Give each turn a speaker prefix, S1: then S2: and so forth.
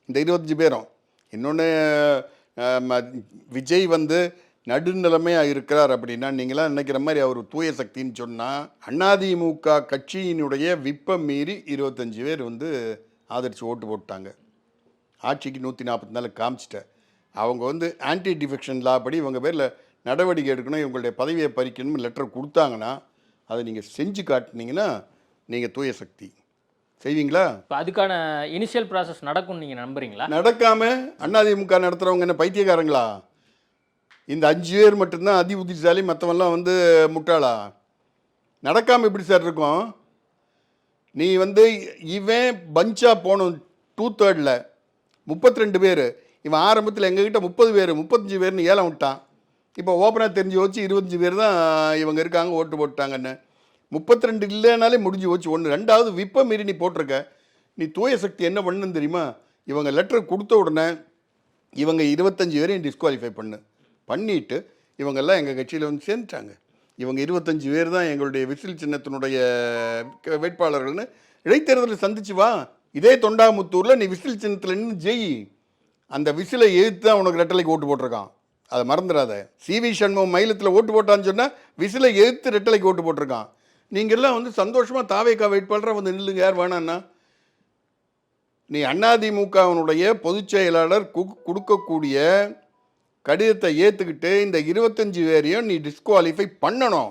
S1: இந்த 25 பேரும். இன்னொன்று விஜய் வந்து நடுநிலைமையாக இருக்கிறார் அப்படின்னா நீங்களாம் நினைக்கிற மாதிரி அவர் தூய சக்தின்னு சொன்னால் அதிமுக கட்சியினுடைய விப்பை மீறி 25 பேர் வந்து ஆதரித்து ஓட்டு போட்டாங்க. ஆட்சிக்கு 144 காமிச்சிட்டேன். அவங்க வந்து ஆன்டி டிஃபெக்ஷன் லா படி இவங்க பேரில் நடவடிக்கை எடுக்கணும், இவங்களுடைய பதவியை பறிக்கணும்னு லெட்டர் கொடுத்தாங்கன்னா அதை நீங்கள் செஞ்சு காட்டினீங்கன்னா நீங்கள் தூய சக்தி. செய்வீங்களா?
S2: இப்போ அதுக்கான இனிஷியல் ப்ராசஸ் நடக்கும்னு நீங்கள் நம்புறீங்களா?
S1: நடக்காமல் அதிமுக நடத்துகிறவங்க என்ன பைத்தியக்காரங்களா? இந்த 5 பேர் மட்டும்தான் அதி புத்திசாலி, மற்றவெல்லாம் வந்து முட்டாளா? நடக்காமல் எப்படி சார் இருக்கும்? நீ வந்து இவன் பஞ்சாக போகணும் 2/3 32 பேர். இவன் ஆரம்பத்தில் எங்ககிட்ட 30 பேர் 35 பேர்னு ஏலம் விட்டான். இப்போ ஓப்பனாக தெரிஞ்சு வச்சு 25 பேர் தான் இவங்க இருக்காங்க ஓட்டு போட்டாங்கன்னு. 32 இல்லைனாலே முடிஞ்சு போச்சு. ஒன்று. ரெண்டாவது விப்ப மீறி நீ போட்டிருக்க. நீ தூய சக்தி என்ன பண்ணுன்னு தெரியுமா? இவங்க லெட்டர் கொடுத்த உடனே இவங்க 25 பேரையும் டிஸ்குவாலிஃபை பண்ணிவிட்டு இவங்கெல்லாம் எங்கள் கட்சியில் வந்து சேர்ந்துட்டாங்க. இவங்க 25 பேர் தான் எங்களுடைய விசில் சின்னத்தினுடைய வேட்பாளர்கள்னு இடைத்தேர்தலில் சந்திச்சு வா. இதே தொண்டாமுத்தூரில் நீ விசில் சின்னத்தில் நின்று ஜெயி. அந்த விசிலை எதிர்த்து தான் உனக்கு ரெட்டலைக்கு ஓட்டு போட்டிருக்கான். அதை மறந்துடாத. சிவி சண்முகம் மயிலத்தில் ஓட்டு போட்டான்னு சொன்னால் விசிலை எதிர்த்து ரெட்டலைக்கு ஓட்டு போட்டிருக்கான். நீங்கள்லாம் வந்து சந்தோஷமாக தாவேக்கா வேட்பாளராக வந்து நில்லுங்க. யார் வேணான்னா நீ அதிமுகவினுடைய பொதுச் செயலாளர் கொடுக்கக்கூடிய கடிதத்தை ஏற்றுக்கிட்டு இந்த 25 பேரையும் நீ டிஸ்குவாலிஃபை பண்ணணும்.